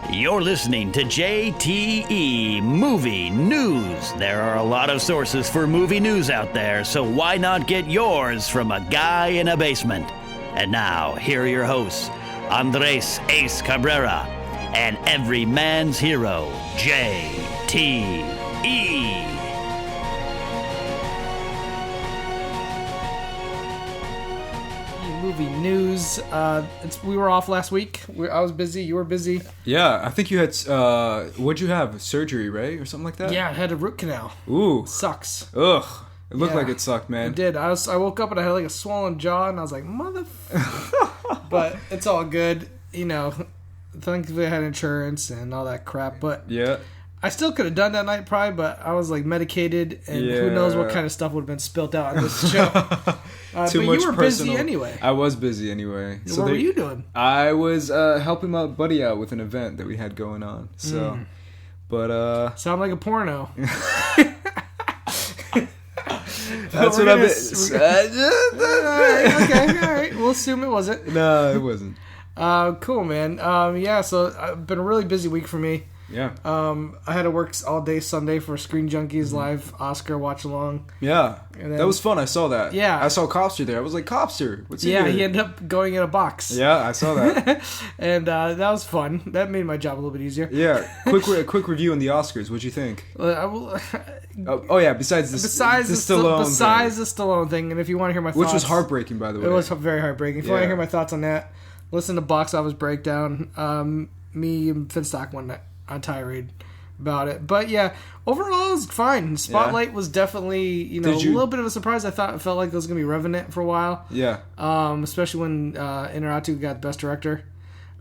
You're listening to JTE Movie News. There are a lot of sources for movie news out there, so why not get yours from a guy in a basement? And now, here are your hosts, Andres Ace Cabrera and every man's hero, JTE. Movie news. We were off last week. I was busy. You were busy. Yeah, I think you had. What'd you have? Surgery, right, or something like that? Yeah, I had a root canal. Ooh, Sucks. Ugh. It looked like it sucked, man. It did. I woke up and I had like a swollen jaw, and I was like, But it's all good. You know, thankfully I had insurance and all that crap. But yeah. I still could have done that night probably, but I was like medicated, and who knows what kind of stuff would have been spilt out on this show. But you were busy anyway. I was busy anyway. So what were you doing? I was helping my buddy out with an event that we had going on. So, but sound like a porno. That's what I've been. Okay, all right. We'll assume it wasn't. No, it wasn't. Cool, man. Yeah. So it's been a really busy week for me. Yeah. I had to work all day Sunday for Screen Junkies live Oscar watch along. Yeah. That was fun. I saw that. Yeah. I saw Copster there. I was like, Copster, what's he doing? He ended up going in a box. Yeah, I saw that. And that was fun. That made my job a little bit easier. Yeah. Quick review on the Oscars. What'd you think? Besides the Stallone thing, and if you want to hear my thoughts, which was heartbreaking, by the way. It was very heartbreaking. If you want to hear my thoughts on that, listen to Box Office Breakdown. Me and Finstock one night on tirade about it. But yeah, overall it was fine. Spotlight was definitely, a little bit of a surprise. I felt like it was going to be Revenant for a while. Yeah. Especially when Inarritu got Best Director.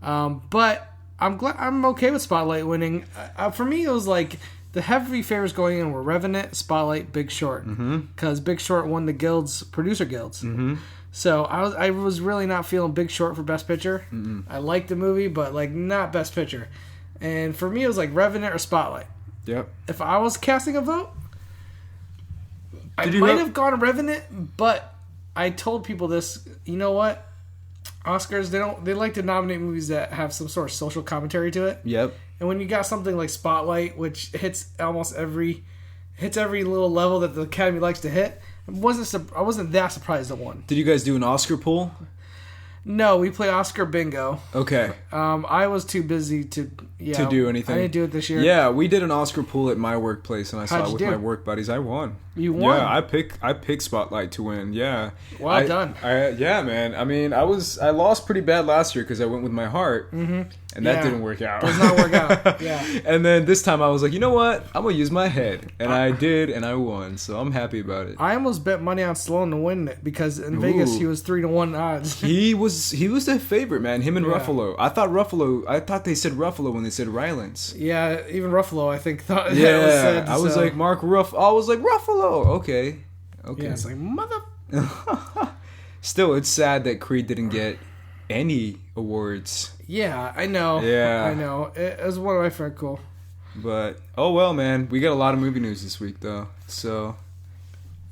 But I'm okay with Spotlight winning. For me, it was like the heavy favorites going in were Revenant, Spotlight, Big Short. Because Big Short won the producer guilds. Mm-hmm. So I was really not feeling Big Short for Best Picture. Mm-mm. I liked the movie, but like not Best Picture. And for me, it was like Revenant or Spotlight. Yep. If I was casting a vote, I might have gone Revenant, but I told people this. You know what? Oscars, they like to nominate movies that have some sort of social commentary to it. Yep. And when you got something like Spotlight, which hits every little level that the Academy likes to hit, I wasn't that surprised it won. Did you guys do an Oscar poll? No, we play Oscar Bingo. Okay. I was too busy to do anything. I didn't do it this year. Yeah, we did an Oscar pool at my workplace, and I saw it with my work buddies. I won. You won? Yeah, I picked Spotlight to win. Yeah. Well done. Yeah, man. I mean, I lost pretty bad last year because I went with my heart, and that didn't work out. Does not work out. Yeah. And then this time I was like, you know what? I'm gonna use my head, and I did, and I won. So I'm happy about it. I almost bet money on Stallone to win it because in Vegas he was 3-1 odds. He was the favorite, man. Him and Ruffalo. I thought they said Ruffalo when they said Rylance. Yeah, even Ruffalo, I think thought. Yeah, that was said, I was like Mark Ruff. I was like Ruffalo. Okay. Yeah, it's like mother. Still, it's sad that Creed didn't get any awards. Yeah, I know. Yeah, I know. It was one of my friends. Cool. But oh well, man. We got a lot of movie news this week, though. So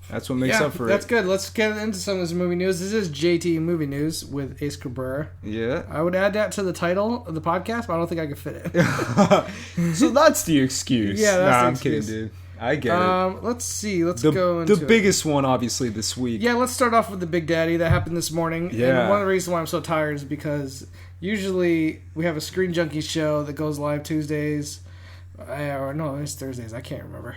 that's what makes up for it. That's good. Let's get into some of this movie news. This is JT Movie News with Ace Cabrera. Yeah. I would add that to the title of the podcast, but I don't think I could fit it. So that's the excuse. Yeah, that's the excuse. I'm kidding, dude. I get it. Let's see. Let's go into the biggest one, obviously, this week. Yeah, let's start off with the Big Daddy that happened this morning. Yeah. And one of the reasons why I'm so tired is because usually we have a Screen Junkies show that goes live Tuesdays. Or no, it's Thursdays. I can't remember.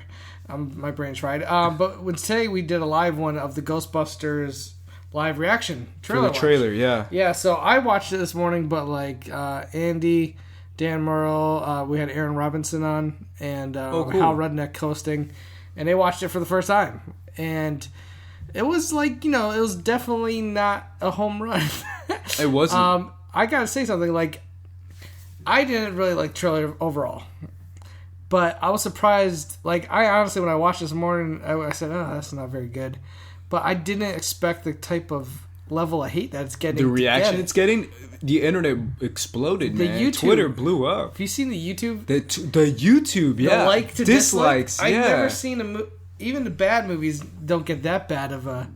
My brain's fried. But today we did a live one of the Ghostbusters live reaction trailer. For the trailer, yeah. Yeah, so I watched it this morning, but like Andy, Dan Murrell, we had Aaron Robinson on, and cool. Hal Rudnick hosting, and they watched it for the first time. And it was like, it was definitely not a home run. It wasn't. I gotta say something, like, I didn't really like the trailer overall. But I was surprised, like, I honestly, when I watched this morning, I said, oh, that's not very good. But I didn't expect the type of level of hate that it's getting. The reaction it's getting, the internet exploded, man. YouTube, Twitter blew up. Have you seen the YouTube? The YouTube, yeah. The like to dislikes, dislike? I've never seen even the bad movies don't get that bad of a...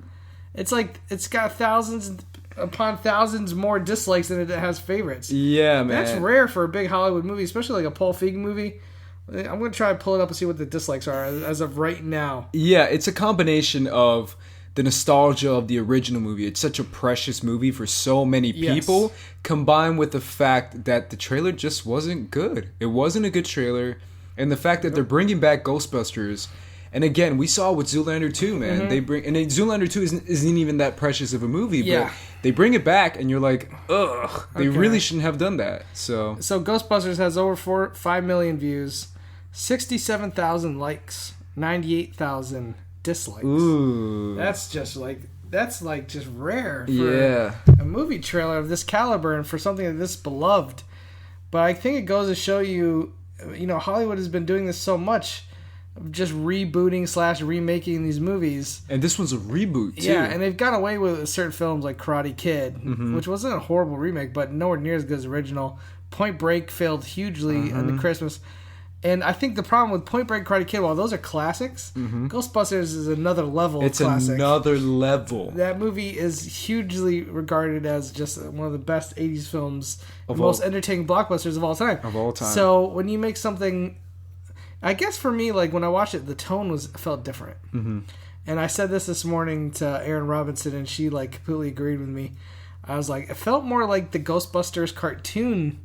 It's like, it's got thousands upon thousands more dislikes than it has favorites. Yeah, man. That's rare for a big Hollywood movie, especially like a Paul Feig movie. I'm going to try to pull it up and see what the dislikes are as of right now. Yeah, it's a combination of the nostalgia of the original movie. It's such a precious movie for so many people, combined with the fact that the trailer just wasn't good. It wasn't a good trailer. And the fact that they're bringing back Ghostbusters. And again, we saw with Zoolander 2, man. Mm-hmm. They bring, and Zoolander 2 isn't even that precious of a movie, but they bring it back and you're like, ugh, they really shouldn't have done that. So Ghostbusters has over 5 million views, 67,000 likes, 98,000 dislikes. Ooh. That's just rare for a movie trailer of this caliber and for something of this beloved. But I think it goes to show you, Hollywood has been doing this so much, of just rebooting / remaking these movies. And this one's a reboot, too. Yeah, and they've gone away with certain films like Karate Kid, which wasn't a horrible remake, but nowhere near as good as the original. Point Break failed hugely in the Christmas. And I think the problem with Point Break, Karate Kid, while those are classics, Ghostbusters is another level of classic. It's another level. That movie is hugely regarded as just one of the best 80s films, the most entertaining blockbusters of all time. So when you make something, I guess for me, like when I watched it, the tone felt different. Mm-hmm. And I said this morning to Erin Robinson, and she like completely agreed with me. I was like, it felt more like the Ghostbusters cartoon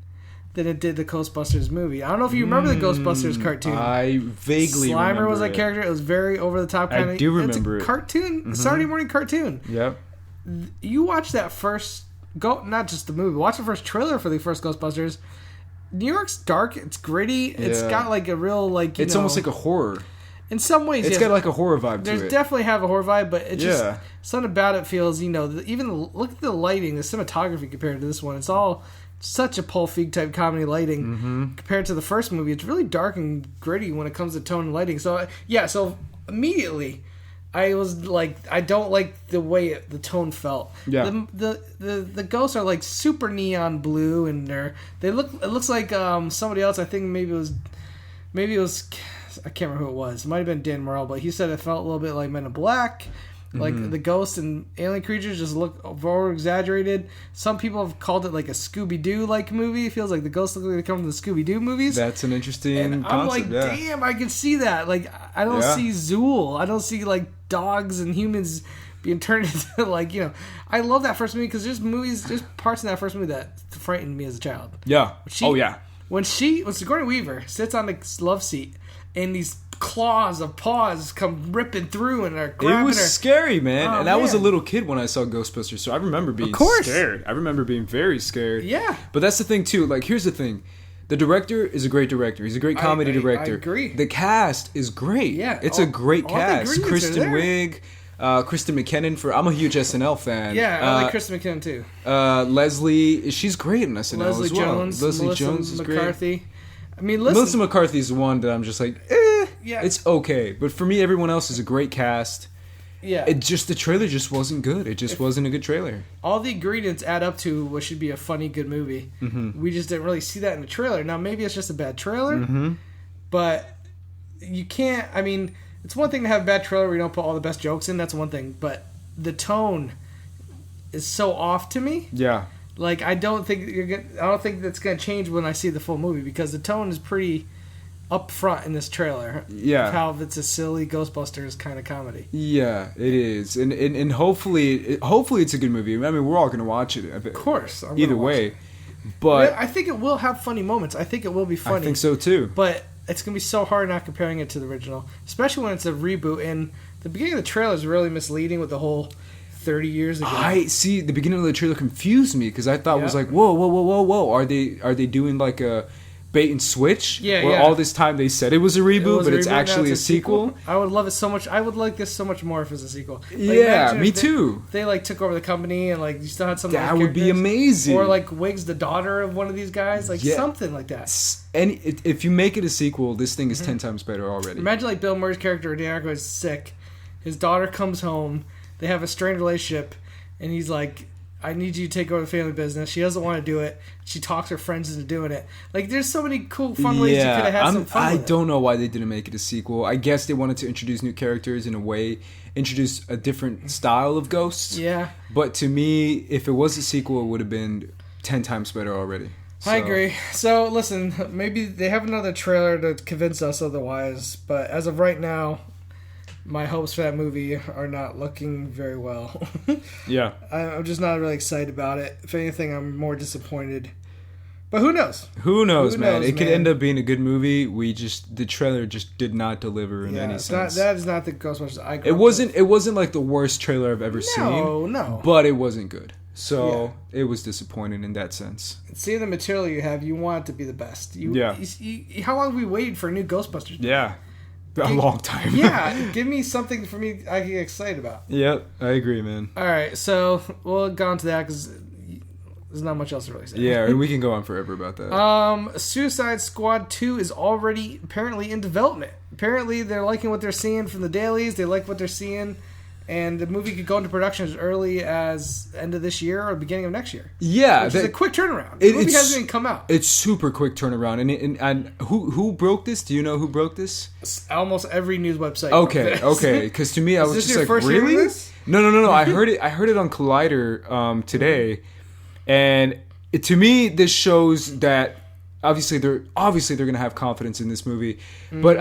than it did the Ghostbusters movie. I don't know if you remember the Ghostbusters cartoon. I vaguely remember. Slimer was that character. It was very over the top kind of. I do remember it's a cartoon, Saturday morning cartoon. Yep. You watch that first not just the movie. Watch the first trailer for the first Ghostbusters. New York's dark. It's gritty. It's got like a real it's almost like a horror. In some ways, it's got like a horror vibe to it. There's definitely have a horror vibe, but it's just something about it feels. Even look at the lighting, the cinematography compared to this one. It's all such a Paul Feig type comedy lighting compared to the first movie. It's really dark and gritty when it comes to tone and lighting. So so immediately I was like, I don't like the way the tone felt. Yeah. The ghosts are like super neon blue, and it looks like somebody else. I think maybe it was I can't remember who it was. It might have been Dan Morrell, but he said it felt a little bit like Men in Black. Like the ghosts and alien creatures just look over exaggerated. Some people have called it like a Scooby-Doo like movie. It feels like the ghosts look like they come from the Scooby-Doo movies. That's an interesting concept. I'm like, damn, I can see that. Like, I don't see Zool. I don't see like dogs and humans being turned into I love that first movie because there's parts in that first movie that frightened me as a child. Yeah. When Sigourney Weaver sits on the love seat and these claws of paws come ripping through and are grabbing her. It was scary, man. And I was a little kid when I saw Ghostbusters, so I remember being scared. I remember being very scared. Yeah. But that's the thing, too. Like, here's the thing. The director is a great director. He's a great comedy director. I agree. The cast is great. Yeah. It's a great cast. Kristen Wiig, Kristen McKinnon. I'm a huge SNL fan. Yeah, I like Kristen McKinnon, too. Leslie, she's great in SNL Leslie as well. Jones. Leslie Jones is McCarthy. great. I mean, listen. Melissa McCarthy's the one that I'm just like, it's okay. But for me, everyone else is a great cast. Yeah. The trailer just wasn't good. It just wasn't a good trailer. All the ingredients add up to what should be a funny, good movie. Mm-hmm. We just didn't really see that in the trailer. Now, maybe it's just a bad trailer, but you can't, it's one thing to have a bad trailer where you don't put all the best jokes in. That's one thing. But the tone is so off to me. Yeah. Like, I don't think that's gonna change when I see the full movie because the tone is pretty up front in this trailer. Yeah, of how it's a silly Ghostbusters kind of comedy. Yeah, it is, and hopefully it's a good movie. I mean, we're all gonna watch it. Of course, either way, but I think it will have funny moments. I think it will be funny. I think so too. But it's gonna be so hard not comparing it to the original, especially when it's a reboot. And the beginning of the trailer is really misleading with the whole 30 years ago. I see. The beginning of the trailer confused me because I thought it was like, whoa. Are they doing like a bait and switch? Where all this time they said it was a reboot, but it's actually a sequel? I would love it so much. I would like this so much more if it was a sequel. Me too. They took over the company and you still had some. That would be amazing. Or Wig's the daughter of one of these guys, something like that. And if you make it a sequel, this thing is 10 times better already. Imagine Bill Murray's character, Dan Aykroyd, is sick. His daughter comes home. They have a strained relationship, and he's like, I need you to take over the family business. She doesn't want to do it. She talks her friends into doing it. Like, there's so many cool, fun ways you could have had some fun with it. I don't know why they didn't make it a sequel. I guess they wanted to introduce new characters in a way, introduce a different style of ghosts. Yeah. But to me, if it was a sequel, it would have been 10 times better already. So. I agree. So, listen, maybe they have another trailer to convince us otherwise, but as of right now, my hopes for that movie are not looking very well. Yeah. I'm just not really excited about it. If anything, I'm more disappointed. But who knows? Who knows, man? It could end up being a good movie. The trailer just did not deliver in any sense. That is not the Ghostbusters I grew It up wasn't. with. It wasn't like the worst trailer I've ever seen. No. But it wasn't good. So it was disappointing in that sense. Seeing the material you have, you want it to be the best. How long have we waited for a new Ghostbusters? Yeah. A long time. Yeah, give me something for me I can get excited about. Yep, I agree, man. All right, so we'll go on to that because there's not much else to really say. Yeah, and we can go on forever about that. Suicide Squad 2 is already apparently in development. Apparently, they're liking what they're seeing from the dailies. They like what they're seeing. And the movie could go into production as early as end of this year or beginning of next year. Yeah. Which is a quick turnaround. The movie hasn't even come out. It's super quick turnaround. And who broke this? Do you know who broke this? Almost every news website. Okay. Because to me, I was just like, really? No. I heard it on Collider today. And to me, this shows that obviously they're going to have confidence in this movie. But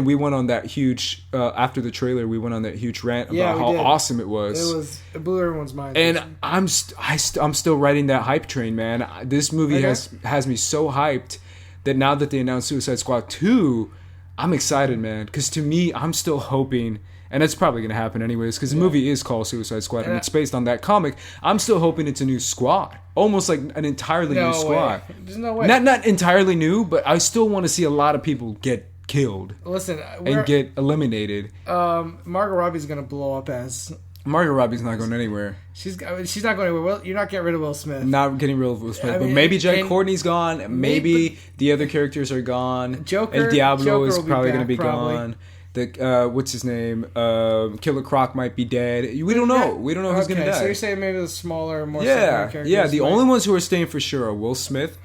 we went on that huge after the trailer. We went on that huge rant about how awesome it was. It blew everyone's mind. And I'm still riding that hype train, man. This movie has me so hyped that now that they announced Suicide Squad 2, I'm excited, man. Because to me, I'm still hoping. And it's probably going to happen anyways, because the movie is called Suicide Squad, and it's based on that comic. I'm still hoping it's a new squad. Almost like an entirely new squad. There's no way. Not entirely new, but I still want to see a lot of people get killed. Listen, and get eliminated. Margot Robbie's going to blow up as... Margot Robbie's not going anywhere. She's not going anywhere. Well, you're not getting rid of Will Smith. Not getting rid of Will Smith. But maybe Jack Courtney's gone. Maybe the other characters are gone. Joker. El Diablo is probably going to be probably gone. What's his name? Killer Croc might be dead. We don't know. We don't know who's gonna die. So you're saying maybe the smaller, more characters. Yeah. The only ones who are staying for sure are Will Smith,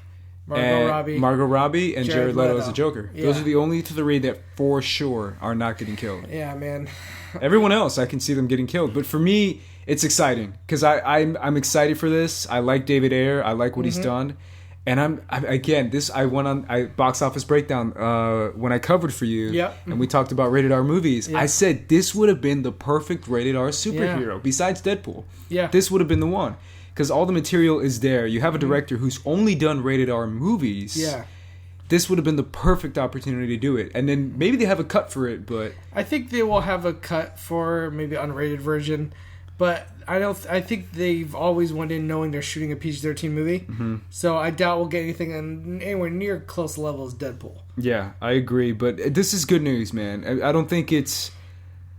Margot Robbie, and Jared Leto as a Joker. Yeah. Those are the only three that for sure are not getting killed. Yeah, man. Everyone else, I can see them getting killed. But for me, it's exciting because I'm excited for this. I like David Ayer. I like what he's done. And I box office breakdown when I covered for you, and we talked about rated R movies. I said this would have been the perfect rated R superhero besides Deadpool. Yeah, this would have been the one because all the material is there. You have a director who's only done rated R movies. Yeah, this would have been the perfect opportunity to do it. And then maybe they have a cut for it, but I think they will have a cut for maybe unrated version. But I think they've always went in knowing they're shooting a PG-13 movie. So I doubt we'll get anything anywhere near close level as Deadpool. Yeah, I agree. But this is good news, man. I don't think it's...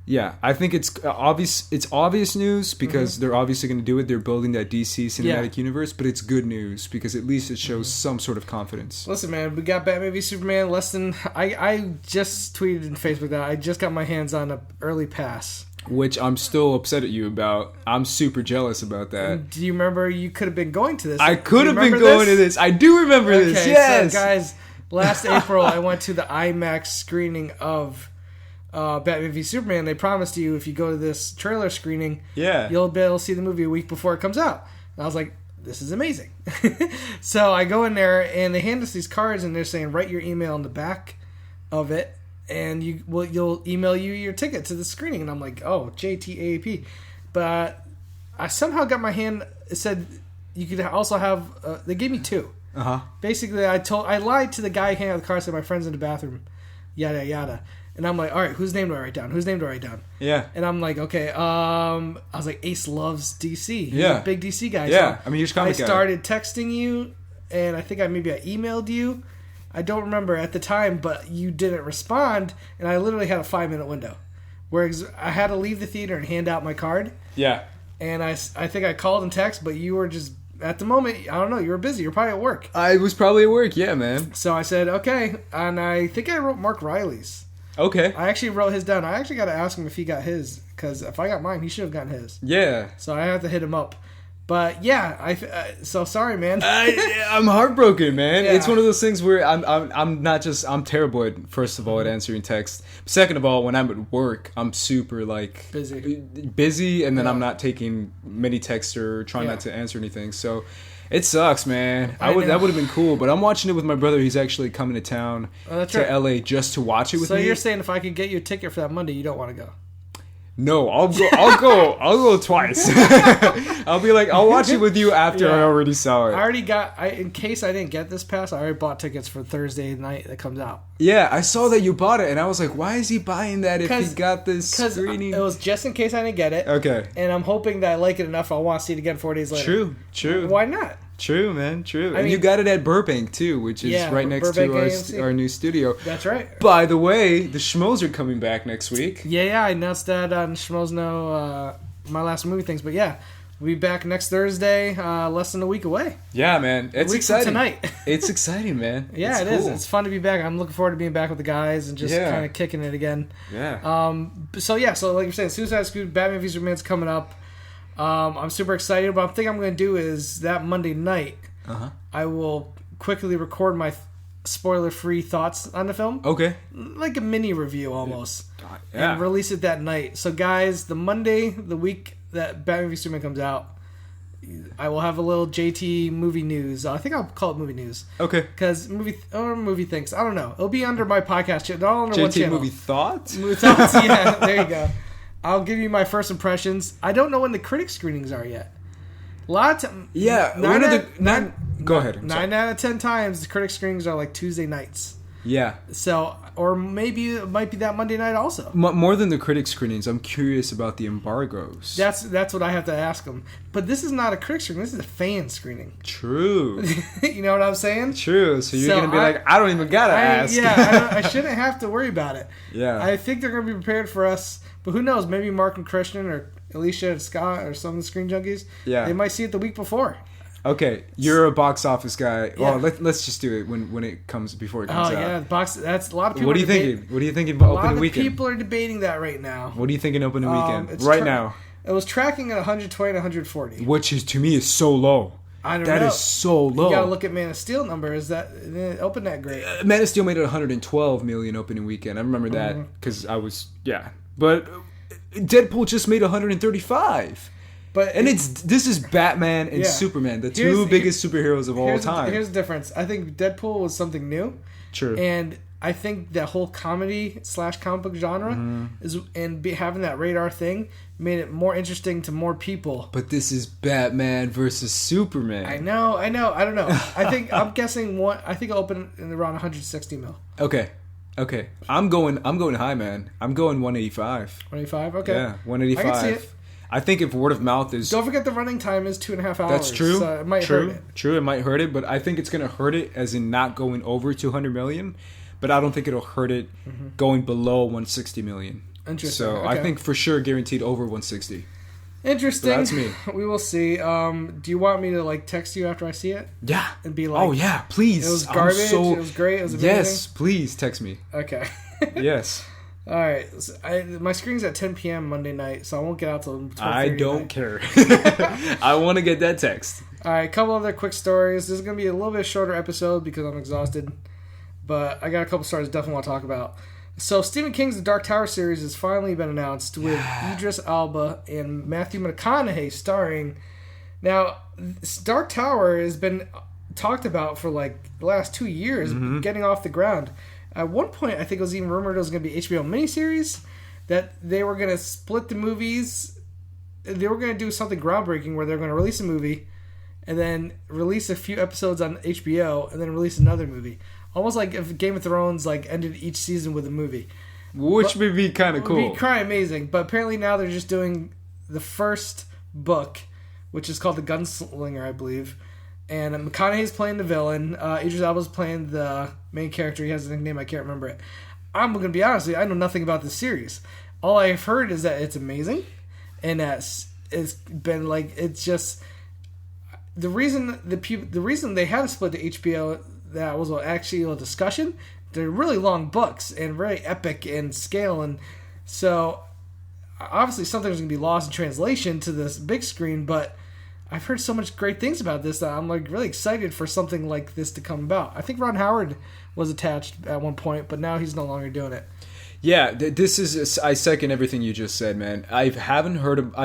Yeah, I think it's obvious. It's obvious news because they're obviously going to do it. They're building that DC cinematic universe. But it's good news because at least it shows some sort of confidence. Listen, man, we got Batman v Superman less than... I just tweeted in Facebook that I just got my hands on an early pass. Which I'm still upset at you about. I'm super jealous about that. Do you remember you could have been going to this? I could have been going to this. I do remember this, yes. So guys, last April I went to the IMAX screening of Batman v Superman. They promised you if you go to this trailer screening, you'll be able to see the movie a week before it comes out. And I was like, this is amazing. So I go in there and they hand us these cards and they're saying, write your email on the back of it. And you'll email you your ticket to the screening, and I'm like, oh, JTAP. But I somehow got my hand. It said you could also have. They gave me two. Basically, I lied to the guy handing out the car. Said my friend's in the bathroom, yada yada. And I'm like, all right, whose name do I write down? Whose name do I write down? Yeah. And I'm like, okay. I was like, Ace loves DC. He's a big DC guy. Yeah. So I mean, you're comic guy. I started texting you, and I think I emailed you. I don't remember at the time, but you didn't respond, and I literally had a 5-minute window. Whereas I had to leave the theater and hand out my card. Yeah. And I think I called and texted, but you were just, at the moment, I don't know, you were busy. You were probably at work. I was probably at work, yeah, man. So I said, okay. And I think I wrote Mark Riley's. Okay. I actually wrote his down. I actually got to ask him if he got his, because if I got mine, he should have gotten his. Yeah. So I have to hit him up. But yeah, so sorry, man. I'm heartbroken, man. Yeah. It's one of those things where I'm terrible at, first of all, at answering text. Second of all, when I'm at work, I'm super like busy, and then I'm not taking many texts or trying not to answer anything. So it sucks, man. That would have been cool, but I'm watching it with my brother. He's actually coming to town to LA just to watch it with me. So you're saying if I could get you a ticket for that Monday, you don't want to go? No, I'll go twice. I'll be like, I'll watch it with you after I already saw it. I already got, in case I didn't get this pass, I already bought tickets for Thursday night that comes out. Yeah, I saw that you bought it, and I was like, why is he buying that if he got this screening? It was just in case I didn't get it. Okay. And I'm hoping that I like it enough I'll want to see it again 4 days later. True. Why not? True, man. True. And you got it at Burbank, too, which is right next to our new studio. That's right. By the way, the Schmoes are coming back next week. Yeah, I announced that on Schmoes Know My Last Movie Things. But yeah, we'll be back next Thursday, less than a week away. Yeah, man. It's exciting. Tonight. It's exciting, man. Yeah, it is. It's fun to be back. I'm looking forward to being back with the guys and just kind of kicking it again. Yeah. So like you're saying, Suicide Squad, Batman v Superman's coming up. I'm super excited, but I think I'm going to do is that Monday night, I will quickly record my spoiler-free thoughts on the film. Okay. Like a mini review almost. Yeah. And release it that night. So guys, the Monday, the week that Batman v Superman comes out, I will have a little JT movie news. I think I'll call it movie news. Okay. Because movie things. I don't know. It'll be under my podcast channel. All under one JT channel. movie thoughts? Movie thoughts, yeah. There you go. I'll give you my first impressions. I don't know when the critic screenings are yet. A lot of times. Yeah. Go ahead. 9 out of 10 times, the critic screenings are like Tuesday nights. Yeah. So, or maybe it might be that Monday night also. More than the critic screenings, I'm curious about the embargoes. That's what I have to ask them. But this is not a critic screening. This is a fan screening. True. You know what I'm saying? True. So you're going to be like, I don't even got to ask. Yeah, I shouldn't have to worry about it. Yeah. I think they're going to be prepared for us. But who knows? Maybe Mark and Christian or Alicia and Scott or some of the Screen Junkies. Yeah. They might see it the week before. Okay, you're a box office guy. Yeah. Well, let's just do it when it comes before it comes out. Oh yeah, that's a lot of people. What are you thinking? What are you thinking about opening weekend? A lot of people are debating that right now. What are you thinking opening weekend right now? It was tracking at 120 to 140, which is to me is so low. I don't know. That is so low. You gotta look at Man of Steel numbers. That it opened that great. Man of Steel made it 112 million opening weekend. I remember that because I was but Deadpool just made 135. This is Batman and Superman, the two biggest superheroes of all time. Here's the difference. I think Deadpool was something new. True. And I think that whole comedy / comic book genre having that radar thing made it more interesting to more people. But this is Batman versus Superman. I know. I don't know. I'm guessing I think it'll open in around 160 mil. Okay. I'm going high, man. I'm going 185. 185. Okay. Yeah, 185. I can see it. I think if word of mouth is... Don't forget the running time is 2.5 hours. That's true. So it might hurt it. True, it might hurt it, but I think it's going to hurt it as in not going over 200 million, but I don't think it'll hurt it going below 160 million. Interesting. So I think for sure guaranteed over 160. Interesting. But that's me. We will see. Do you want me to text you after I see it? Yeah. And be like, oh yeah, please. It was garbage. It was great. It was amazing. Yes, please text me. Okay. Yes. All right, so my screening's at 10 p.m. Monday night, so I won't get out till 12:30. I don't care. I want to get that text. All right, a couple other quick stories. This is going to be a little bit shorter episode because I'm exhausted, but I got a couple stories I definitely want to talk about. So Stephen King's The Dark Tower series has finally been announced with Idris Elba and Matthew McConaughey starring. Now, Dark Tower has been talked about for the last 2 years, getting off the ground. At one point, I think it was even rumored it was going to be HBO miniseries, that they were going to split the movies. They were going to do something groundbreaking where they're going to release a movie and then release a few episodes on HBO and then release another movie. Almost like if Game of Thrones ended each season with a movie. Which would be kind of cool. It would be kind of amazing. But apparently now they're just doing the first book, which is called The Gunslinger, I believe. And McConaughey's playing the villain. Idris Elba's playing the main character. He has a nickname. I can't remember it. I'm going to be honest with you. I know nothing about this series. All I've heard is that it's amazing. And that it's been it's just... The reason they had to split the HBO, that was actually a discussion. They're really long books and very epic in scale. And so, obviously, something's going to be lost in translation to this big screen, but... I've heard so much great things about this that I'm like really excited for something like this to come about. I think Ron Howard was attached at one point, but now he's no longer doing it. Yeah, this is. I second everything you just said, man. I've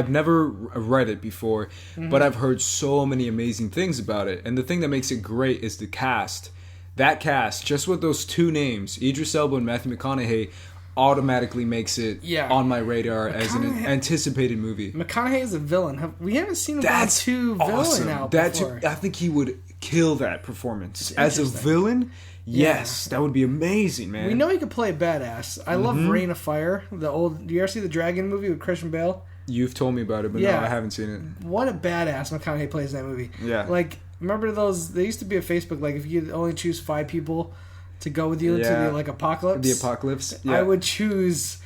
never read it before, but I've heard so many amazing things about it. And the thing that makes it great is the cast. That cast, just with those two names, Idris Elba and Matthew McConaughey, automatically makes it on my radar as an anticipated movie. McConaughey is a villain. We haven't seen him as too villain out before. I think he would kill that performance as a villain. Yes, that would be amazing, man. We know he could play a badass. I love Reign of Fire. Do you ever see the Dragon movie with Christian Bale? You've told me about it, but no, I haven't seen it. What a badass McConaughey plays in that movie. Yeah. Like, remember those? There used to be a Facebook, like, if you could only choose 5 people to go with you to the, like, apocalypse. The apocalypse? Yeah. I would choose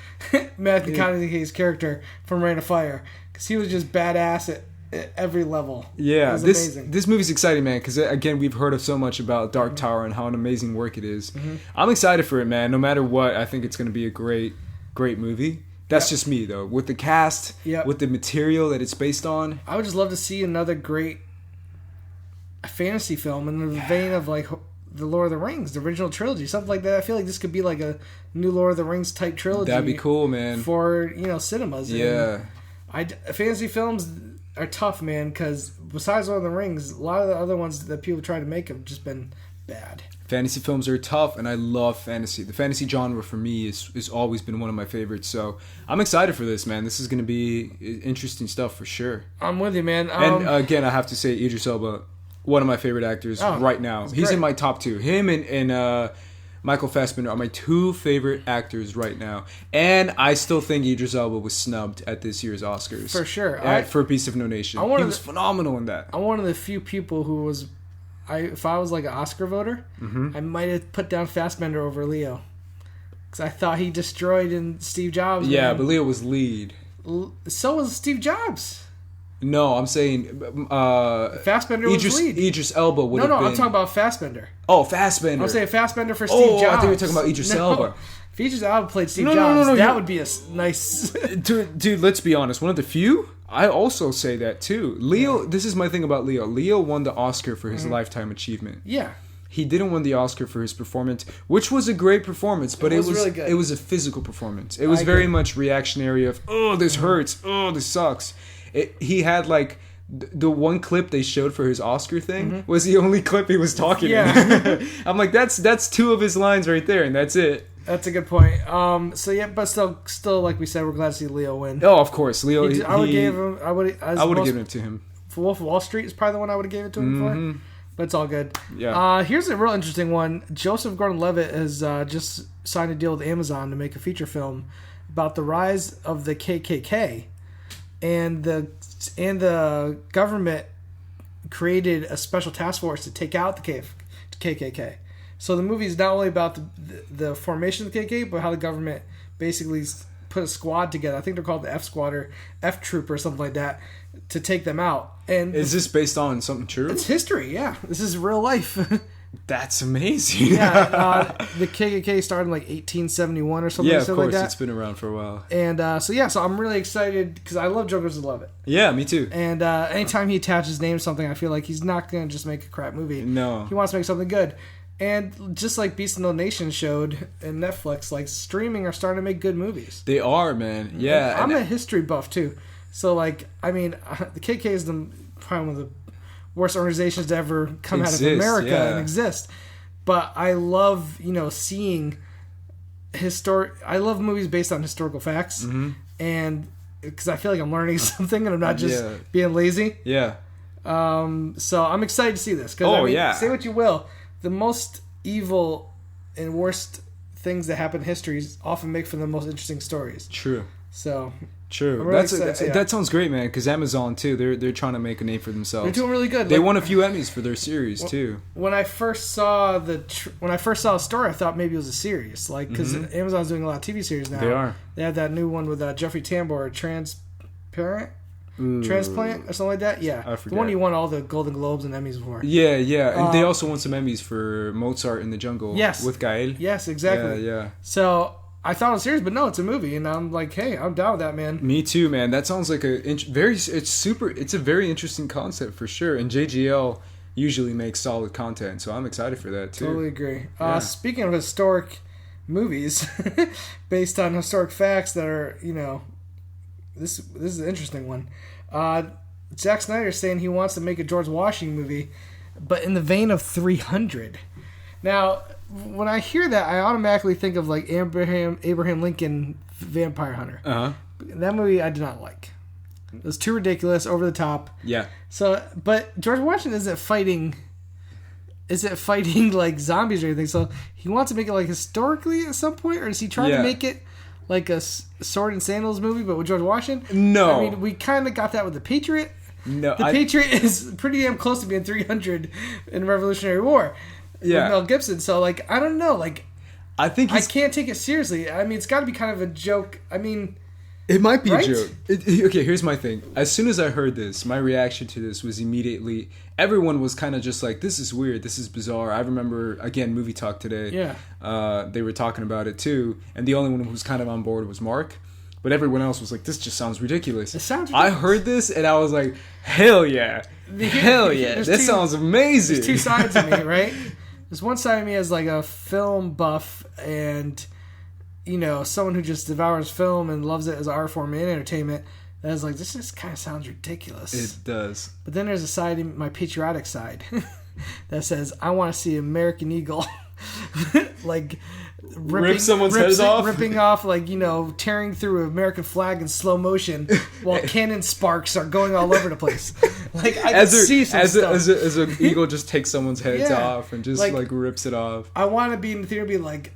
Matthew McConaughey's character from Reign of Fire. Because he was just badass at every level. Yeah, it was amazing. This movie's exciting, man, because again, we've heard of so much about Dark Tower and how an amazing work it is. I'm excited for it, man. No matter what, I think it's going to be a great movie. That's just me, though. With the cast, with the material that it's based on. I would just love to see another great fantasy film in the vein of, like, the Lord of the Rings, the original trilogy, something like that. I feel like this could be like a new Lord of the Rings type trilogy. That'd be cool, man. For, cinemas. Yeah. And fantasy films are tough, man, because besides Lord of the Rings, a lot of the other ones that people try to make have just been bad. Fantasy films are tough, and I love fantasy. The fantasy genre for me is always been one of my favorites. So I'm excited for this, man. This is going to be interesting stuff for sure. I'm with you, man. And again, I have to say, Idris Elba, one of my favorite actors right now. He's in my top 2. Him and Michael Fassbender are my 2 favorite actors right now. And I still think Idris Elba was snubbed at this year's Oscars. For sure. For Beast of No Nation. He was phenomenal in that. I'm one of the few people who was... if I was like an Oscar voter, I might have put down Fassbender over Leo. Because I thought he destroyed in Steve Jobs. Yeah, but Leo was lead. So was Steve Jobs. No, I'm saying Fassbender was lead. Idris Elba would have been... No, I'm talking about Fassbender. Oh, Fassbender. I'm saying Fassbender for Steve Jobs. I thought you were talking about Idris Elba. If Idris Elba played Steve Jobs, that would be a nice... Dude, let's be honest. One of the few... I also say that too. Leo, this is my thing about Leo. Leo won the Oscar for his Lifetime Achievement. Yeah. He didn't win the Oscar for his performance, which was a great performance, but it was really good. It was a physical performance. It was very much reactionary of, oh, this hurts, oh, this sucks. He had like the one clip they showed for his Oscar thing was the only clip he was talking in. I'm like, that's 2 of his lines right there, and that's it. That's a good point. But still, like we said, we're glad to see Leo win. Oh, of course, Leo. I would have given it to him. For Wolf of Wall Street is probably the one I would have given it to him for. But it's all good. Yeah. Here's a real interesting one. Joseph Gordon-Levitt has just signed a deal with Amazon to make a feature film about the rise of the KKK, and the government created a special task force to take out the KKK. So the movie is not only about the formation of the KKK, but how the government basically put a squad together. I think they're called the F Squad or F Troop or something like that to take them out. And is this based on something true? It's history, yeah. This is real life. That's amazing. Yeah, the KKK started in like 1871 or something. Yeah, of course. Like that. It's been around for a while. And so I'm really excited because I love Joe Gordon-Levitt. Yeah, me too. And anytime he attaches his name to something, I feel like he's not going to just make a crap movie. No. He wants to make something good. And just like Beast of No Nation showed in Netflix, like streaming are starting to make good movies. They are, man. Yeah. I'm a history buff too. So like, I mean, the KKK is probably one of the worst organizations to ever come out of America and exist. But I love, seeing I love movies based on historical facts. And because I feel like I'm learning something and I'm not just being lazy. Yeah. So I'm excited to see this. Cause, say what you will. The most evil and worst things that happen in history often make for the most interesting stories. True. So true. Really that sounds great, man. Because Amazon too, they're trying to make a name for themselves. They're doing really good. They won a few Emmys for their series too. When I first saw the story, I thought maybe it was a series, like because Amazon's doing a lot of TV series now. They are. They had that new one with Jeffrey Tambor, Transplant or something like that. Yeah, I forget. The one you won all the Golden Globes and Emmys for. Yeah. And they also won some Emmys for Mozart in the Jungle. Yes. With Gael. Yes, exactly. Yeah. So I thought it was serious, but no, it's a movie, and I'm like, hey, I'm down with that, man. Me too, man. That sounds like it's a very interesting concept for sure. And JGL usually makes solid content, so I'm excited for that too. Totally agree. Yeah. Speaking of historic movies based on historic facts that are, this is an interesting one. Zack Snyder is saying he wants to make a George Washington movie, but in the vein of 300. Now, when I hear that, I automatically think of like Abraham Lincoln Vampire Hunter. Uh-huh. That movie I did not like. It was too ridiculous, over the top. Yeah. So, but George Washington isn't fighting like zombies or anything. So he wants to make it like historically at some point, or is he trying to make it like a sword and sandals movie, but with George Washington? No. I mean, we kind of got that with The Patriot. No. The Patriot is pretty damn close to being 300 in Revolutionary War. Yeah. With Mel Gibson. So, like, I don't know. Like, I think I can't take it seriously. I mean, it's got to be kind of a joke. I mean, it might be right? a joke. Okay, here's my thing. As soon as I heard this, my reaction to this was immediately, everyone was kind of just like, this is weird, this is bizarre. I remember, again, Movie Talk today. Yeah. They were talking about it too, and the only one who was kind of on board was Mark. But everyone else was like, this just sounds ridiculous. It sounds ridiculous. I heard this, and I was like, hell yeah. Hell yeah. This sounds amazing. There's two sides of me, right? There's one side of me as like a film buff and, someone who just devours film and loves it as an art form and entertainment. That is like, this just kind of sounds ridiculous. It does. But then there's a side, my patriotic side, that says, I want to see American Eagle, like, rip someone's heads off? Ripping off, like, tearing through an American flag in slow motion while cannon sparks are going all over the place. Like, I can see some stuff. As an eagle just takes someone's heads off and just, like rips it off. I want to be in the theater and be like,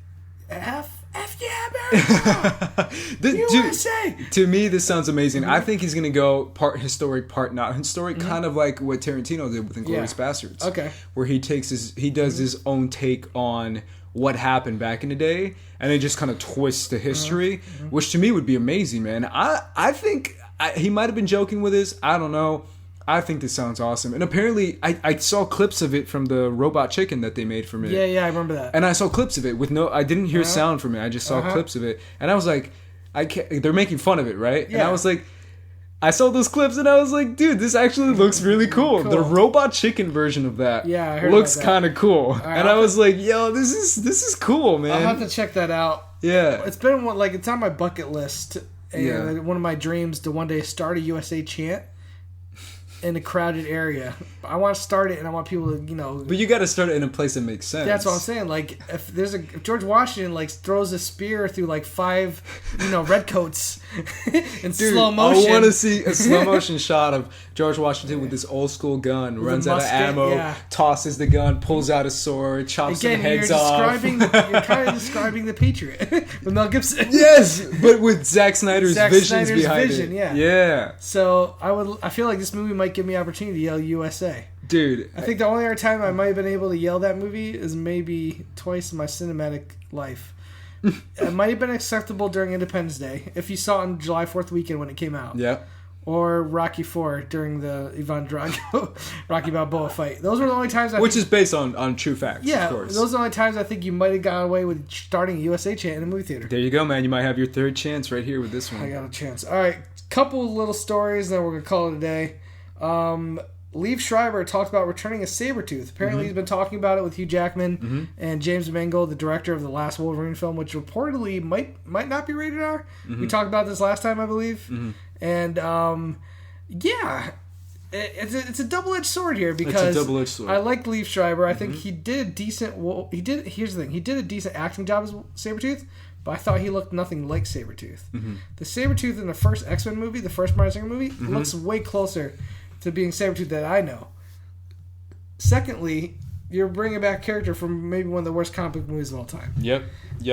F yeah, America! USA! To me, this sounds amazing. I think he's going to go part historic, part not historic, kind of like what Tarantino did with Inglourious Bastards. Okay. Where he does his own take on what happened back in the day, and it just kind of twists the history, which to me would be amazing, man. I think he might have been joking with this. I don't know. I think this sounds awesome. And apparently, I saw clips of it from the robot chicken that they made for me. Yeah, I remember that. And I saw clips of it with I didn't hear sound from it. I just saw clips of it. And I was like, they're making fun of it, right? Yeah. And I was like, I saw those clips and I was like, dude, this actually looks really cool. The robot chicken version of that looks kind of cool. Right, and I was like, yo, this is cool, man. I'll have to check that out. Yeah. It's been it's on my bucket list. And one of my dreams to one day start a USA chant in a crowded area. I want to start it, and I want people to, But you got to start it in a place that makes sense. That's what I'm saying. Like, if George Washington throws a spear through 5 redcoats in slow motion. I want to see a slow motion shot of George Washington with this old school gun, runs out of ammo, tosses the gun, pulls out a sword, chops some heads off. You're kind of describing The Patriot with Mel Gibson. Yes, but with Zack Snyder's visions behind it. Yeah. So I feel like this movie might give me opportunity to yell USA. Dude. I think the only other time I might have been able to yell that movie is maybe twice in my cinematic life. It might have been acceptable during Independence Day, if you saw it on July 4th weekend when it came out. Yeah. Or Rocky IV during the Ivan Drago Rocky Balboa fight. Those were the only times Which is based on true facts, of course. Those are the only times I think you might have gotten away with starting a USA chant in a movie theater. There you go, man. You might have your third chance right here with this one. I got a chance. All right, couple little stories, then we're going to call it a day. Liev Schreiber talked about returning a Sabretooth. Apparently he's been talking about it with Hugh Jackman and James Mangold, the director of the last Wolverine film, which reportedly might not be rated R. We talked about this last time, I believe. And it's a double-edged sword here because it's a double-edged sword. I like Liev Schreiber. I think he did a decent. Here's the thing: he did a decent acting job as Sabretooth. But I thought he looked nothing like Sabretooth. The Sabretooth in the first X-Men movie, the first Bryan Singer movie, looks way closer to being Sabretooth that I know. Secondly, you're bringing back a character from maybe one of the worst comic book movies of all time. Yep.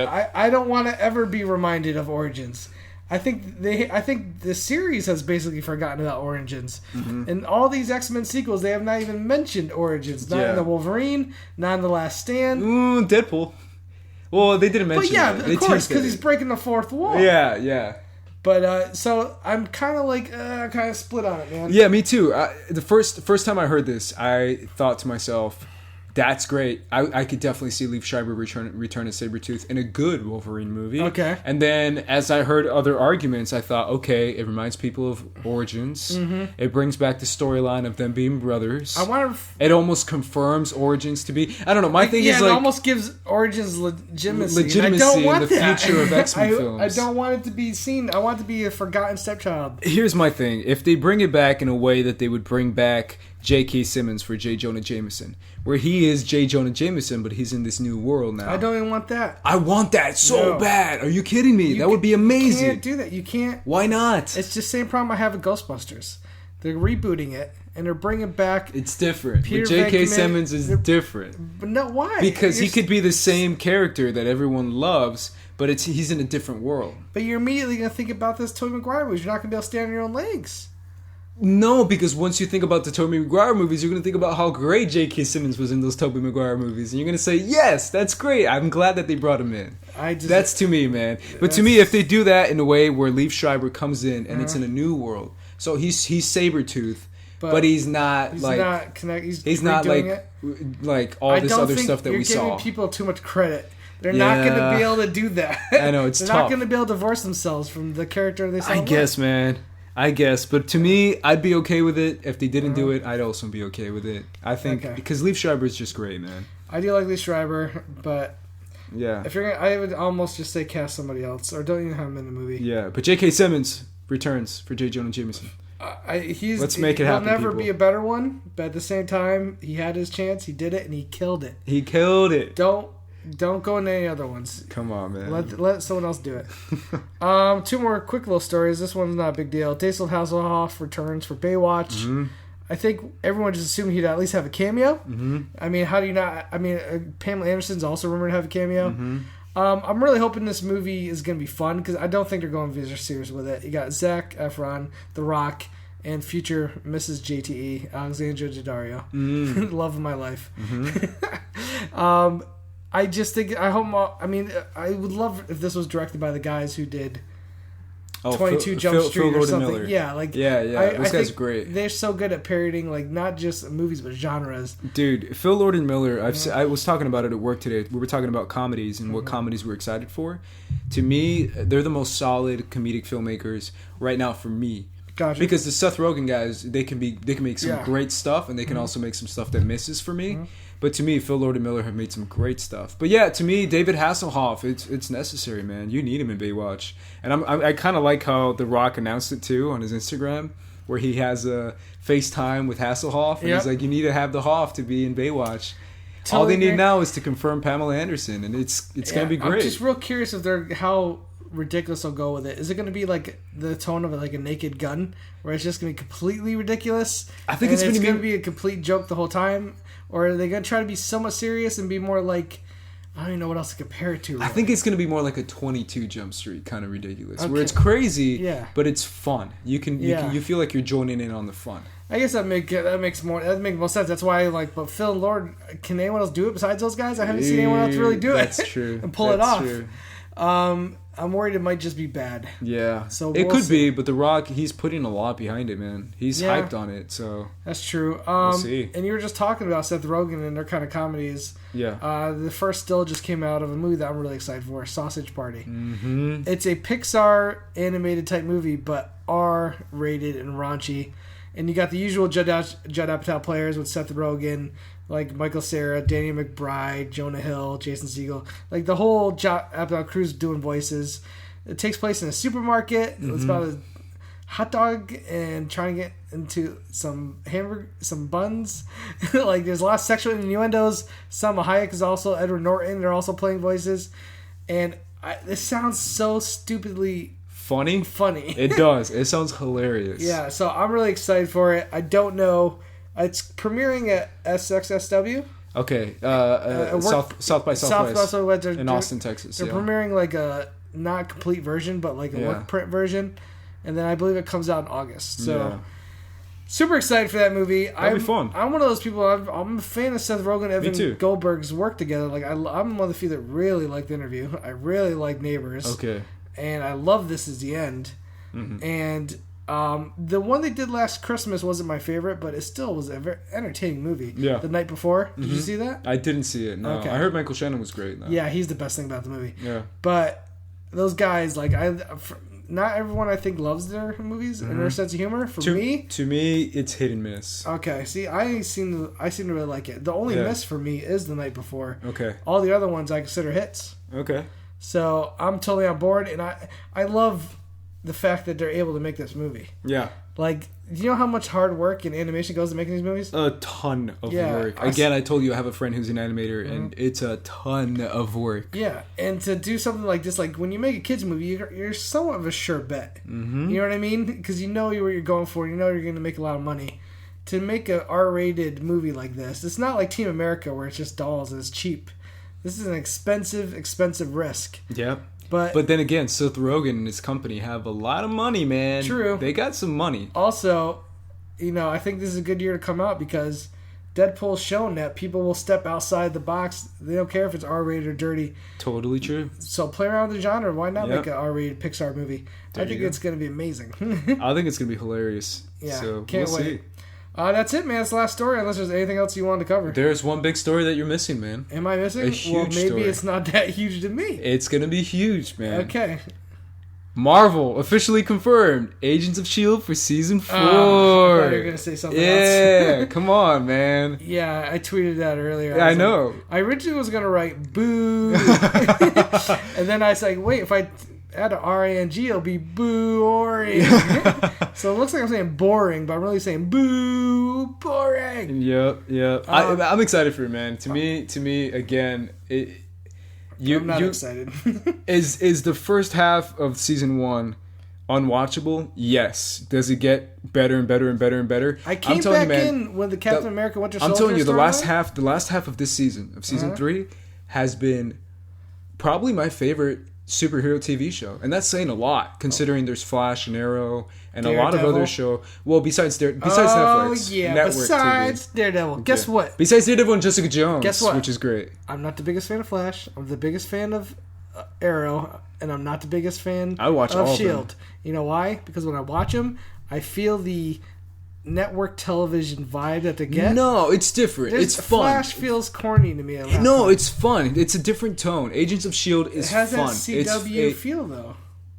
I don't want to ever be reminded of Origins. I think the series has basically forgotten about Origins. In all these X-Men sequels, they have not even mentioned Origins. Not in the Wolverine, not in the Last Stand. Deadpool. Well, they didn't mention it. But of course, because he's breaking the fourth wall. Yeah. But, so, I'm kind of split on it, man. Yeah, me too. The first time I heard this, I thought to myself, That's great. I could definitely see Liev Schreiber return as Sabretooth in a good Wolverine movie. Okay. And then as I heard other arguments, I thought, okay, it reminds people of Origins. Mm-hmm. It brings back the storyline of them being brothers. It almost confirms Origins to be... I don't know. My thing is like... it almost gives Origins legitimacy. Legitimacy I don't want in the that. future of X-Men films. I don't want it to be seen. I want it to be a forgotten stepchild. Here's my thing. If they bring it back in a way that they would bring back J.K. Simmons for J. Jonah Jameson, where he is J. Jonah Jameson, but he's in this new world now. I don't even want that. I want that so bad. Are you kidding me? That would be amazing. You can't do that. You can't. Why not? It's the same problem I have with Ghostbusters. They're rebooting it, and they're bringing back... It's different. But J.K. Simmons is different. But no, why? Because he could be the same character that everyone loves, but he's in a different world. But you're immediately going to think about this Tobey Maguire movies. You're not going to be able to stand on your own legs. No, because once you think about the Tobey Maguire movies, you're going to think about how great J.K. Simmons was in those Tobey Maguire movies. And you're going to say, yes, that's great. I'm glad that they brought him in. That's to me, man. But to me, if they do that in a way where Liev Schreiber comes in and it's in a new world. So he's Sabretooth, but he's not he's like... He's not like all this other stuff that we saw. You're giving people too much credit. They're not going to be able to do that. I know, it's tough. They're not going to be able to divorce themselves from the character they saw. I guess, man. I guess, but to me, I'd be okay with it. If they didn't do it, I'd also be okay with it. I think because Liev Schreiber is just great, man. I do like Liev Schreiber, but yeah, if you're gonna, I would almost just say cast somebody else or don't even have him in the movie. Yeah, but J.K. Simmons returns for J. Jonah Jameson. Let's make it happen. He'll never people. be a better one, but at the same time, he had his chance. He did it, and he killed it. He killed it. Don't go into any other ones. Come on, man. Let someone else do it. Two more quick little stories. This one's not a big deal. David Hasselhoff returns for Baywatch. Mm-hmm. I think everyone just assumed he'd at least have a cameo. Mm-hmm. I mean, how do you not? I mean, Pamela Anderson's also rumored to have a cameo. Mm-hmm. I'm really hoping this movie is going to be fun because I don't think they're going very serious with it. You got Zac Efron, The Rock, and future Mrs. JTE, Alexandra Daddario. Love of my life. Mm-hmm. I just think, I would love if this was directed by the guys who did 22 Jump Street or something. Miller. Yeah, like those guys are great. They're so good at parodying like not just movies but genres. Dude, Phil Lord and Miller. I was talking about it at work today. We were talking about comedies and what comedies we're excited for. To me, they're the most solid comedic filmmakers right now for me. Gotcha. Because the Seth Rogen guys, they can make some great stuff, and they can also make some stuff that misses for me. But to me, Phil Lord and Miller have made some great stuff. But yeah, to me, David Hasselhoff, it's necessary, man. You need him in Baywatch. And I kind of like how The Rock announced it too on his Instagram, where he has a FaceTime with Hasselhoff, and he's like, you need to have the Hoff to be in Baywatch. Totally. All they need now is to confirm Pamela Anderson, and it's going to be great. I'm just real curious if how ridiculous they'll go with it. Is it going to be like the tone of like a Naked Gun, where it's just going to be completely ridiculous? I think it's going to be a complete joke the whole time. Or are they going to try to be somewhat serious and be more like, I don't even know what else to compare it to. Really. I think it's going to be more like a 22 Jump Street kind of ridiculous, where it's crazy, but it's fun. You feel like you're joining in on the fun. I guess that makes more sense. That's why But Phil Lord, can anyone else do it besides those guys? I haven't seen anyone else really do it. That's true. And pull it off. True. I'm worried it might just be bad. Yeah. So it could be, but The Rock, he's putting a lot behind it, man. He's hyped on it, so that's true. We'll see. And you were just talking about Seth Rogen and their kind of comedies. Yeah. The first still just came out of a movie that I'm really excited for, Sausage Party. Mm-hmm. It's a Pixar animated type movie, but R-rated and raunchy. And you got the usual Judd Apatow players with Seth Rogen, like Michael Cera, Danny McBride, Jonah Hill, Jason Segel. Like the whole Judd Apatow crew's doing voices. It takes place in a supermarket. Mm-hmm. It's about a hot dog and trying to get into some buns. Like there's a lot of sexual innuendos. Salma Hayek is also, Edward Norton, they're also playing voices. And this sounds so stupidly funny. It does. It sounds hilarious. Yeah, so I'm really excited for it. I don't know. It's premiering at SXSW. Okay. South by Southwest in Austin, Texas. They're premiering like a not complete version, but like a work print version. And then I believe it comes out in August. So super excited for that movie. That'll be fun. I'm one of those people. I'm a fan of Seth Rogen and Evan Goldberg's work together. Like I'm one of the few that really like The Interview. I really like Neighbors. Okay. And I love This Is the End. Mm-hmm. And The one they did last Christmas wasn't my favorite, but it still was a very entertaining movie. Yeah. The Night Before. Did you see that? I didn't see it. No, Okay. I heard Michael Shannon was great. Though. Yeah, he's the best thing about the movie. Yeah. But those guys, like, not everyone I think loves their movies and their sense of humor. To me, it's hit and miss. Okay, see, I seem to really like it. The only miss for me is The Night Before. Okay. All the other ones I consider hits. Okay. So I'm totally on board, and I love the fact that they're able to make this movie. Yeah. Like, do you know how much hard work and animation goes to making these movies? A ton of work. Again, I told you I have a friend who's an animator, and it's a ton of work. Yeah, and to do something like this, like when you make a kids movie, you're somewhat of a sure bet. Mm-hmm. You know what I mean? Because you know what you're going for. You know you're going to make a lot of money. To make a R-rated movie like this, it's not like Team America where it's just dolls and it's cheap. This is an expensive risk. Yep. But then again, Seth Rogen and his company have a lot of money, man. True. They got some money. Also, I think this is a good year to come out because Deadpool's shown that people will step outside the box. They don't care if it's R-rated or dirty. Totally true. So play around with the genre. Why not make an R-rated Pixar movie? I think it's going to be amazing. I think it's going to be hilarious. Yeah, so can't we'll wait. see. That's it, man. It's the last story, unless there's anything else you wanted to cover. There's one big story that you're missing, man. Am I missing? A huge maybe story. It's not that huge to me. It's going to be huge, man. Okay. Marvel officially confirmed Agents of S.H.I.E.L.D. for Season 4. I thought you were going to say something else. Yeah, come on, man. Yeah, I tweeted that earlier. Yeah, I know. I originally was going to write boo. And then I was like, wait, if I add an R-A-N-G, it'll be boring. So it looks like I'm saying boring, but I'm really saying boo, boring. Yep. I'm excited for it, man. To me, again, I'm not excited. Is the first half of Season 1 unwatchable? Yes. Does it get better and better and better and better? I came back in when the Captain America Winter Soldier. I'm telling you, the last storyline? half of this season, of Season 3, has been probably my favorite superhero TV show, and that's saying a lot considering there's Flash and Arrow and a lot of other show. Well, besides Netflix, network besides TV. Daredevil. Guess what? Besides Daredevil and Jessica Jones, Guess what? which is great. I'm not the biggest fan of Flash. I'm the biggest fan of Arrow, and I'm not the biggest fan I watch of all S.H.I.E.L.D. of them. You know why? Because when I watch them, I feel the network television vibe that they get. No, it's different. It's fun. Flash feels corny to me. It's fun. It's a different tone. Agents of S.H.I.E.L.D. is fun. It has that CW feel, though.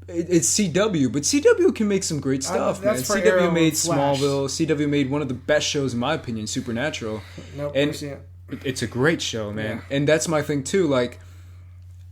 It's CW, but CW can make some great stuff, man. for Arrow CW made and Flash. Smallville. CW made one of the best shows, in my opinion, Supernatural. Nope, and never seen it. it's a great show, man. Yeah. And that's my thing, too. Like,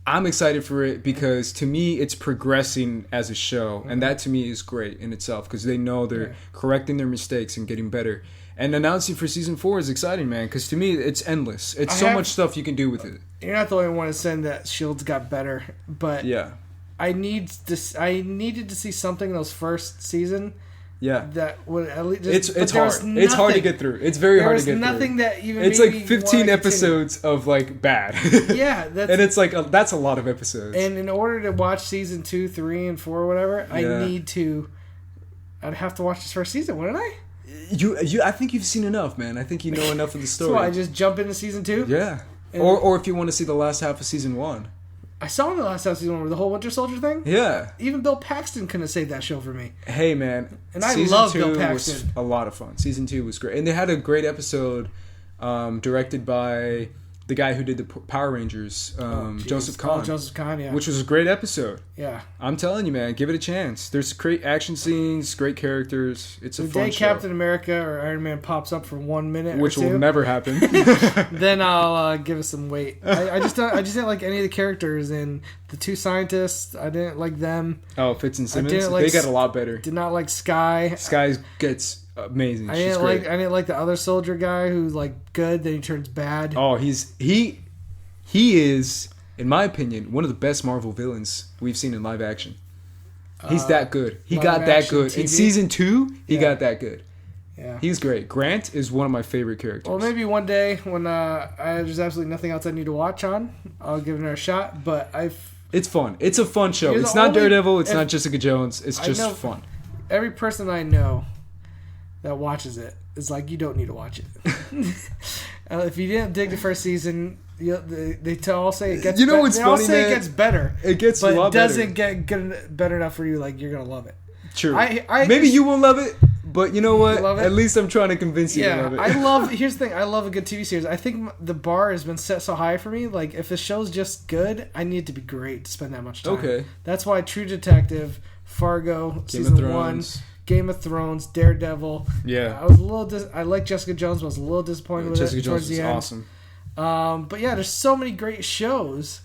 I'm excited for it because, to me, it's progressing as a show. And that, to me, is great in itself because they know they're correcting their mistakes and getting better. And announcing for Season 4 is exciting, man, because to me, it's endless. It's so much stuff you can do with it. You're not the only one who's saying that S.H.I.E.L.D.'s got better, but yeah. I needed to see something in those first season. Yeah, that would at least. It's hard. It's hard to get through. It's very hard to get through. There's nothing that even. It's like 15 episodes of like bad. Yeah, and it's like that's a lot of episodes. And in order to watch Season 2, 3, and 4, or whatever, I'd have to watch this first season, wouldn't I? I think you've seen enough, man. I think you know enough of the story. So I just jump into Season 2? Yeah. Or if you want to see the last half of Season 1. I saw the last half of Season 1 with the whole Winter Soldier thing. Yeah. Even Bill Paxton couldn't have saved that show for me. Hey, man. And I love Bill Paxton. Was a lot of fun. Season 2 was great. And they had a great episode directed by the guy who did the Power Rangers, Joseph Kahn. Oh, Joseph Kahn, yeah. Which was a great episode. Yeah. I'm telling you, man, give it a chance. There's great action scenes, great characters. It's a fun show. The day Captain America or Iron Man pops up for 1 minute which or two, will never happen. Then I'll give it some weight. I just didn't like any of the characters, and the two scientists, I didn't like them. Oh, Fitz and Simmons? They got a lot better. Did not like Sky. Sky gets amazing. I didn't like the other soldier guy who's like good, then he turns bad. Oh, he is, in my opinion, one of the best Marvel villains we've seen in live action. He's that good. He got that good. TV? In Season 2, he got that good. Yeah. He's great. Grant is one of my favorite characters. Well, maybe one day when there's absolutely nothing else I need to watch on, I'll give it a shot, but It's fun. It's a fun show. It's not Daredevil. It's not Jessica Jones. It's just fun. Every person I know that watches it is like, you don't need to watch it. If you didn't dig the first season, they all say it gets. You know what's funny, man? It gets better. It gets a lot better. But it doesn't get better enough for you. Like, you're gonna love it. True. I Maybe you won't love it, but you know what? You love it? At least I'm trying to convince you to love it. Here's the thing. I love a good TV series. I think the bar has been set so high for me. Like, if the show's just good, I need it to be great to spend that much time. Okay. That's why True Detective, Fargo, Season 1, Game of Thrones, Daredevil. Yeah. I was a little I like Jessica Jones, but I was a little disappointed with Jessica it towards Jones the was end. awesome. But yeah, there's so many great shows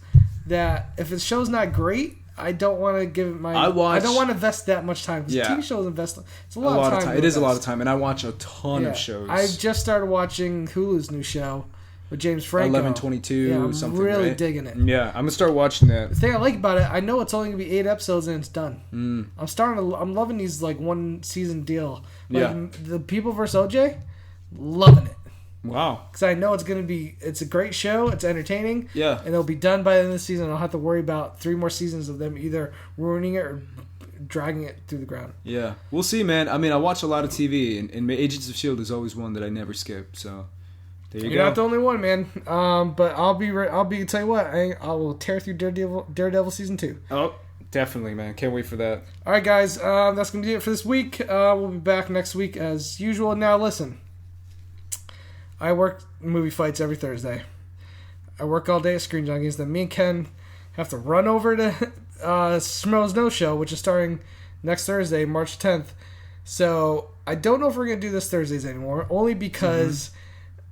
that if the show's not great, I don't want to give it my. I don't want to invest that much time. Because TV shows invest. It's a lot of time. It is a lot of time, and I watch a ton of shows. I just started watching Hulu's new show with James Franco. 11/22. Yeah, I'm something. really right? digging it. Yeah, I'm gonna start watching that. The thing I like about it, I know it's only gonna be 8 episodes and it's done. I'm loving these like 1 season deal. Like, the People vs. OJ, loving it. Wow. Because I know it's a great show, it's entertaining, and it'll be done by the end of the season. I don't have to worry about 3 more seasons of them either ruining it or dragging it through the ground. Yeah. We'll see, man. I mean, I watch a lot of TV, and Agents of S.H.I.E.L.D. is always one that I never skip, so there you go. You're not the only one, man. But I'll tell you what, I will tear through Daredevil Season 2. Oh, definitely, man. Can't wait for that. All right, guys, that's going to be it for this week. We'll be back next week as usual. Now, listen. I work movie fights every Thursday. I work all day at Screen Junkies. Then me and Ken have to run over to Schmo's No Show, which is starting next Thursday, March 10th. So I don't know if we're going to do this Thursdays anymore, only because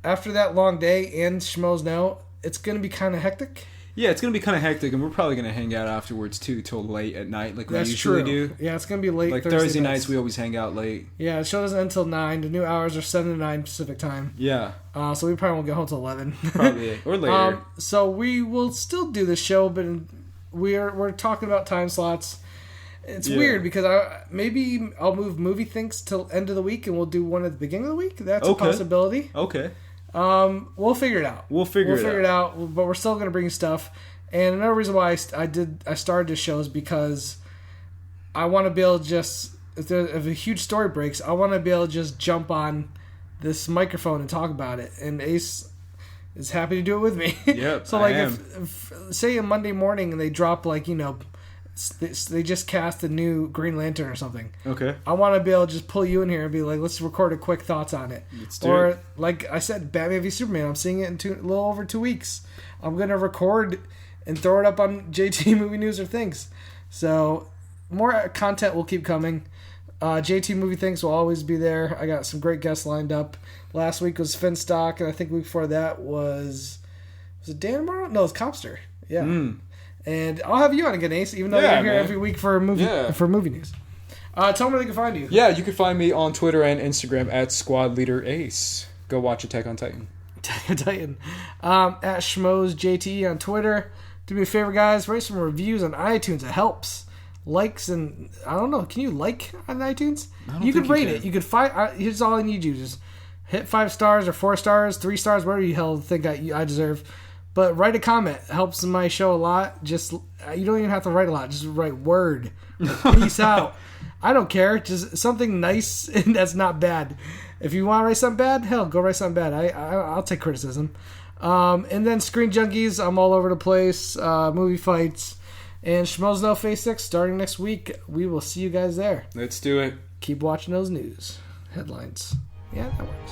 after that long day and Schmo's No, it's going to be kind of hectic. Yeah, it's going to be kind of hectic, and we're probably going to hang out afterwards, too, till late at night, like we usually do. Yeah, it's going to be late like Thursday nights, we always hang out late. Yeah, the show doesn't end until 9. The new hours are 7 to 9 Pacific time. Yeah. So we probably won't get home till 11. Probably, or later. So we will still do the show, but we're talking about time slots. It's weird because maybe I'll move movie things till end of the week, and we'll do one at the beginning of the week. That's a possibility. Okay. We'll figure it out. We'll figure it out. But we're still gonna bring you stuff. And another reason why I started this show is because I want to be able to just if a huge story breaks, I want to be able to just jump on this microphone and talk about it. And Ace is happy to do it with me. Yep. So like if say a Monday morning and they drop like they just cast a new Green Lantern or something. Okay. I want to be able to just pull you in here and be like, let's record a quick thoughts on it. Let's do it. Like I said, Batman v Superman, I'm seeing it in a little over 2 weeks. I'm going to record and throw it up on JT Movie News or Things. So more content will keep coming. JT Movie Things will always be there. I got some great guests lined up. Last week was Finstock, and I think the week before that was it Dan Morrow? No, it's Copster. Yeah. And I'll have you on again, Ace, even though you're here every week for movie news. Tell them where they can find you. Yeah, you can find me on Twitter and Instagram at Squad Leader Ace. Go watch Attack on Titan. Attack on Titan. At Schmoes JTE on Twitter. Do me a favor, guys. Write some reviews on iTunes. It helps. Likes and I don't know. Can you like on iTunes? You could rate it. You could find. Here's all I need you. Just hit 5 stars or 4 stars, 3 stars, whatever you hell think I deserve. But write a comment. It helps my show a lot. Just you don't even have to write a lot. Just write word. Peace out. I don't care. Just something nice and that's not bad. If you want to write something bad, hell, go write something bad. I'll take criticism. And then Screen Junkies. I'm all over the place. Movie fights. And Schmoes No Phase 6 starting next week. We will see you guys there. Let's do it. Keep watching those news headlines. Yeah, that works.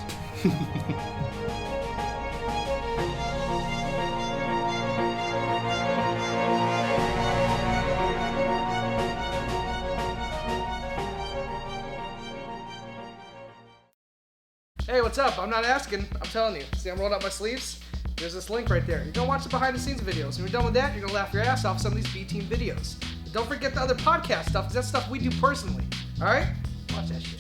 Hey, what's up? I'm not asking. I'm telling you. See, I'm rolling up my sleeves. There's this link right there. You're going to watch the behind-the-scenes videos. When you're done with that, you're going to laugh your ass off some of these B-Team videos. But don't forget the other podcast stuff, because that's stuff we do personally. All right? Watch that shit.